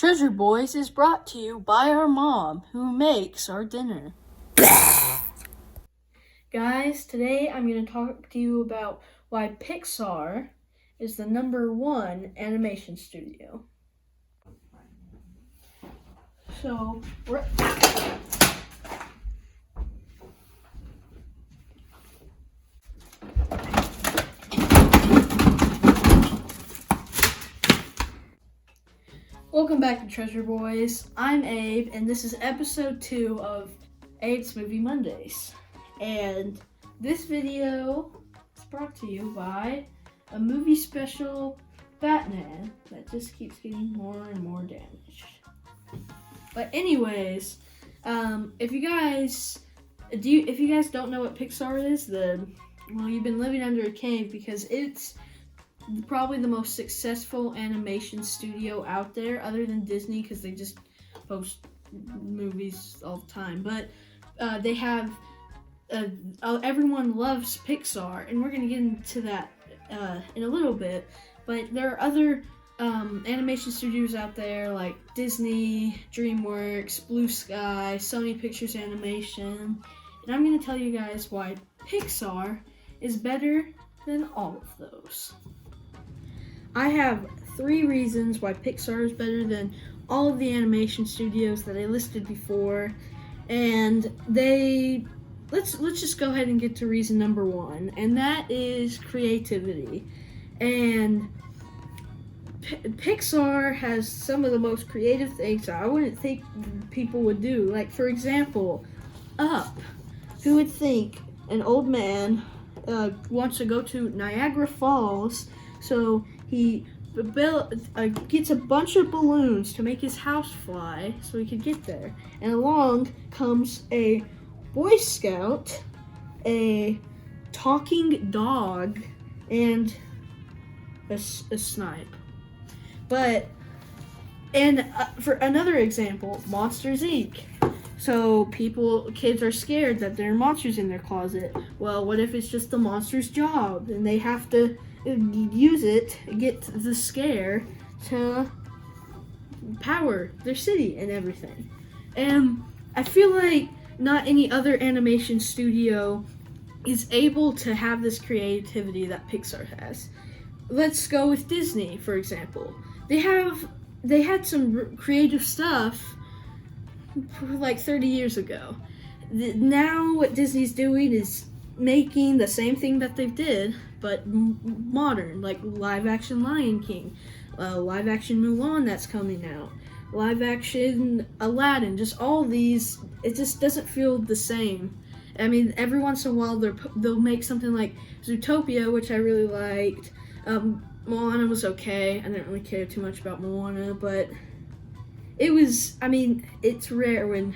Treasure Boys is brought to you by our mom, who makes our dinner. Guys, today I'm going to talk to you about why Pixar is the #1 animation studio. So, welcome back to Treasure Boys. I'm Abe, and this is episode 2 of Abe's Movie Mondays. And this video is brought to you by a movie special Batman that just keeps getting more and more damaged. But anyways, if you guys don't know what Pixar is, then you've been living under a cave, because it's probably the most successful animation studio out there, other than Disney, because they just post movies all the time. But they have everyone loves Pixar, and we're gonna get into that in a little bit. But there are other animation studios out there like Disney, DreamWorks, Blue Sky, Sony Pictures Animation, and I'm gonna tell you guys why Pixar is better than all of those. I have 3 reasons why Pixar is better than all of the animation studios that I listed before, and let's just go ahead and get to reason number 1, and that is creativity. And Pixar has some of the most creative things I wouldn't think people would do. Like, for example, Up. Who would think an old man wants to go to Niagara Falls, so he gets a bunch of balloons to make his house fly so he could get there. And along comes a Boy Scout, a talking dog, and a snipe. But, and for another example, Monsters, Inc. So kids are scared that there are monsters in their closet. Well, what if it's just the monster's job, and they have to use it, get the scare to power their city and everything. And I feel like not any other animation studio is able to have this creativity that Pixar has. Let's go with Disney, for example. They had some creative stuff like 30 years ago. Now what Disney's doing is making the same thing that they did, but modern, like live action Lion King, live action Mulan that's coming out, live action Aladdin, just all these. It just doesn't feel the same. I mean, every once in a while they'll make something like Zootopia, which I really liked. Moana was okay. I didn't really care too much about Moana, but it's rare when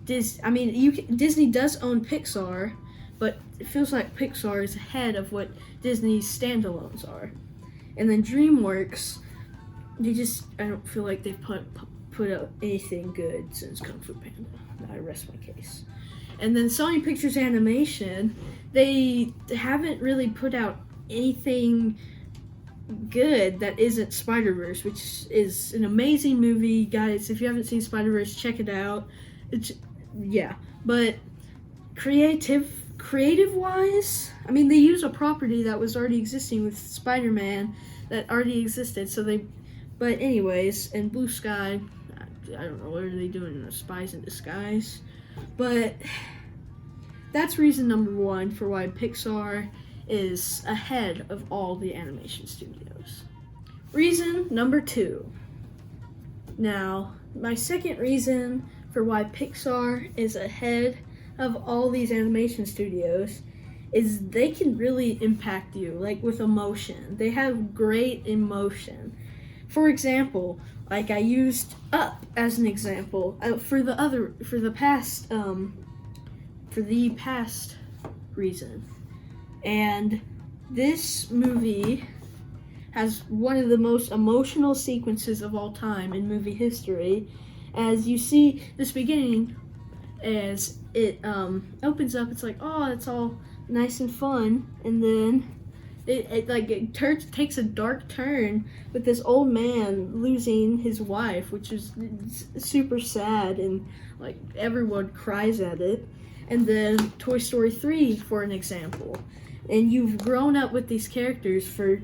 Disney does own Pixar, but it feels like Pixar is ahead of what Disney's standalones are. And then DreamWorks, I don't feel like they've put out anything good since Kung Fu Panda. I rest my case. And then Sony Pictures Animation, they haven't really put out anything good that isn't Spider-Verse, which is an amazing movie. Guys, if you haven't seen Spider-Verse, check it out. But creative wise, they use a property that was already existing with Spider-Man that already existed, but anyways, and Blue Sky, I don't know, what are they doing, Spies in Disguise? But that's reason number 1 for why Pixar is ahead of all the animation studios. Reason number 2. Now, my second reason for why Pixar is ahead of all these animation studios is they can really impact you, like with emotion. They have great emotion. For example, like I used Up as an example for the past reason. And this movie has one of the most emotional sequences of all time in movie history. As you see this beginning, as it opens up, it's like, oh, it's all nice and fun, and then takes a dark turn with this old man losing his wife, which is super sad, and like everyone cries at it. And then Toy Story 3, for an example, and you've grown up with these characters for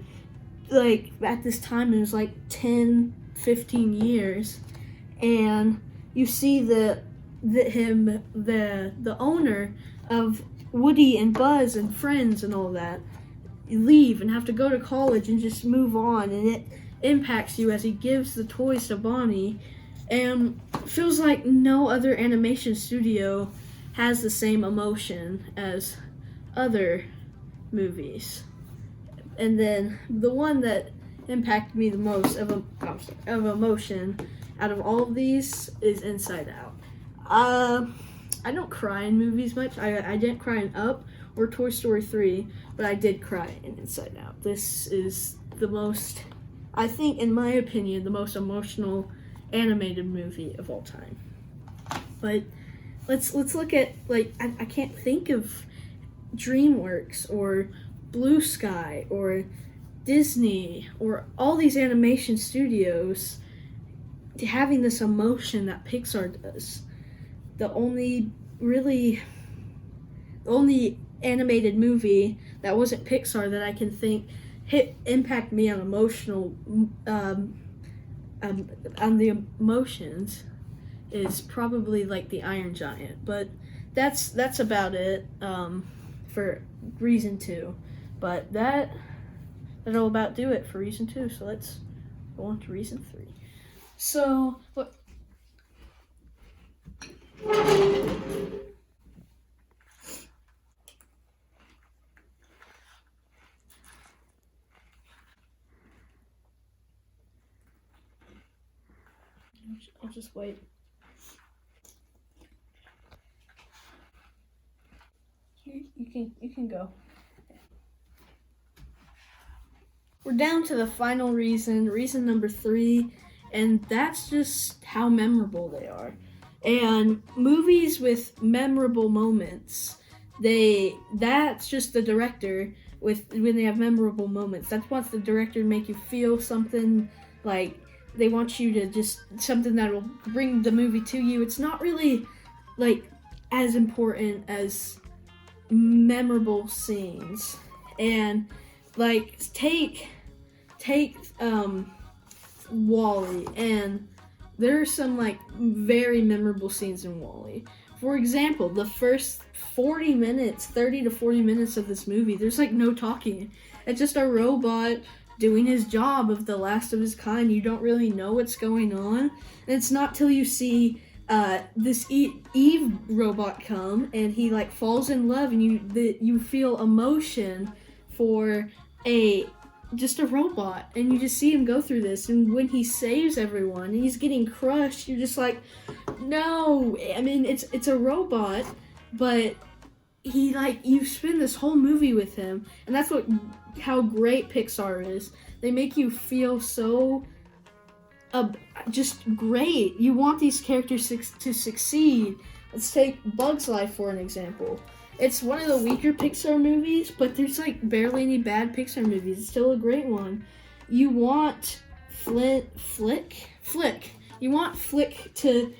like at this time it was like 10-15 years, and you see the owner of Woody and Buzz and Friends and all that leave and have to go to college and just move on, and it impacts you as he gives the toys to Bonnie, and feels like no other animation studio has the same emotion as other movies. And then the one that impacted me the most of emotion out of all of these is Inside Out. I don't cry in movies much. I didn't cry in Up or Toy Story 3, but I did cry in Inside Out. This is the most, I think, in my opinion, the most emotional animated movie of all time. But let's look at, like, I can't think of DreamWorks or Blue Sky or Disney or all these animation studios having this emotion that Pixar does. The only animated movie that wasn't Pixar that I can think impact me on emotional on the emotions is probably like The Iron Giant, but that's about it for reason 2. But that'll about do it for reason 2. So let's go on to reason 3. So look. I'll just wait. You can go. We're down to the final reason number 3, and that's just how memorable they are. And movies with memorable moments, that's just the director when they have memorable moments. That's what the director make you feel something, like they want you to just something that will bring the movie to you. It's not really like as important as memorable scenes. And like take WALL-E, and there are some like very memorable scenes in WALL-E. For example, the first 30 to 40 minutes of this movie, there's like no talking. It's just a robot doing his job of the last of his kind. You don't really know what's going on. And it's not till you see this Eve robot come, and he like falls in love, and you feel emotion for just a robot, and you just see him go through this. And when he saves everyone and he's getting crushed, you're just like, no. I mean, it's a robot, but he you spend this whole movie with him, and that's how great Pixar is. They make you feel so just great. You want these characters to succeed. Let's take Bug's Life for an example. It's one of the weaker Pixar movies, but there's like barely any bad Pixar movies. It's still a great one. You want Flick. You want Flick to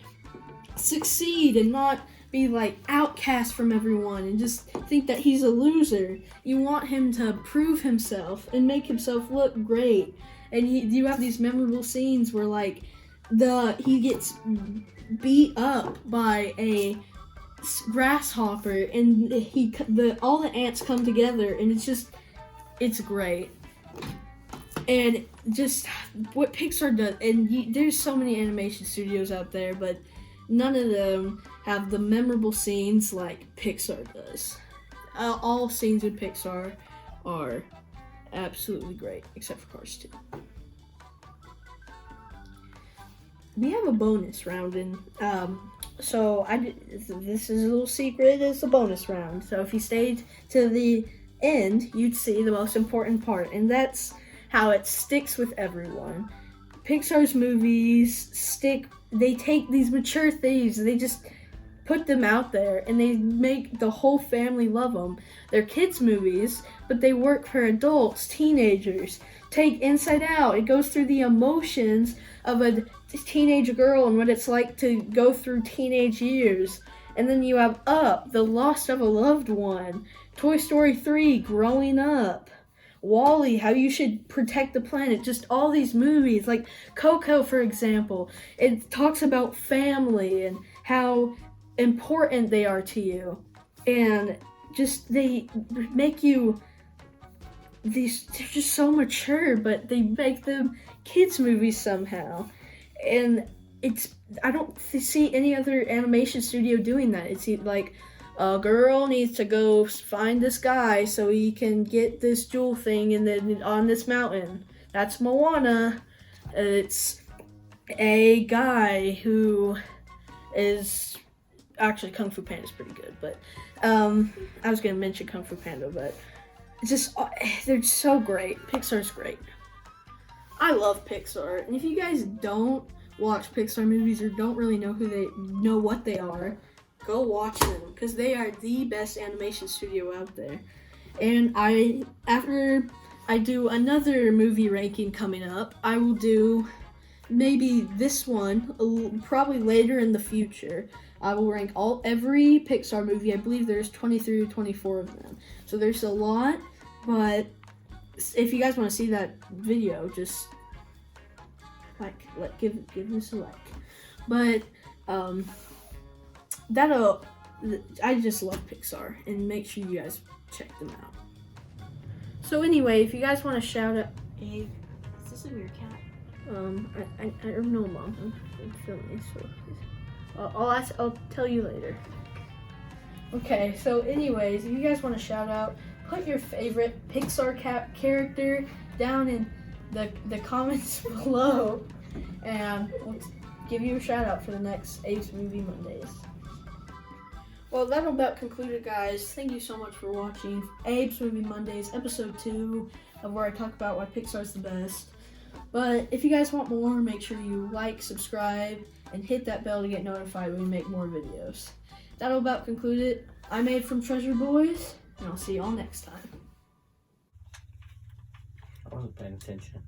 succeed and not be like outcast from everyone and just think that he's a loser. You want him to prove himself and make himself look great. And you have these memorable scenes where like he gets beat up by a grasshopper, and all the ants come together, and it's great. And just what Pixar does, and there's so many animation studios out there, but none of them have the memorable scenes like Pixar does. All scenes in Pixar are absolutely great, except for Cars 2. We have a bonus round, and this is a little secret. It's a bonus round. So if you stayed to the end, you'd see the most important part, and that's how it sticks with everyone. Pixar's movies they take these mature themes, they just put them out there and they make the whole family love them. They're kids movies, but they work for adults, teenagers. Take Inside Out. It goes through the emotions of a teenage girl and what it's like to go through teenage years. And then you have Up, the loss of a loved one. Toy Story 3, growing up. Wall-E, how you should protect the planet. Just all these movies, like Coco, for example. It talks about family and how important they are to you. And just, they make you, they're just so mature, but they make them kids movies somehow. And I don't see any other animation studio doing that. It's like, a girl needs to go find this guy so he can get this jewel thing and then on this mountain. That's Moana. It's a guy who is actually Kung Fu Panda's pretty good, but I was gonna mention Kung Fu Panda, but it's just they're so great. Pixar's great. I love Pixar, and if you guys don't watch Pixar movies or don't really know what they are, go watch them, because they are the best animation studio out there. And after I do another movie ranking coming up, I will do maybe this one, probably later in the future. I will rank every Pixar movie. I believe there's 23 or 24 of them. So there's a lot, but if you guys want to see that video, just give this a like. But I just love Pixar, and make sure you guys check them out. So anyway, if you guys want to shout out, hey, is this in your cat? I don't know, Mom. I'm filming, so I'll tell you later. Okay, so anyways, if you guys want to shout out, put your favorite Pixar character down in the comments below, and we'll give you a shout out for the next Abe's Movie Mondays. Well, that'll about conclude it, guys. Thank you so much for watching Abe's Movie Mondays, episode 2, of where I talk about why Pixar's the best. But if you guys want more, make sure you like, subscribe, and hit that bell to get notified when we make more videos. That'll about conclude it. I'm Abe from Treasure Boys, and I'll see y'all next time. I wasn't paying attention.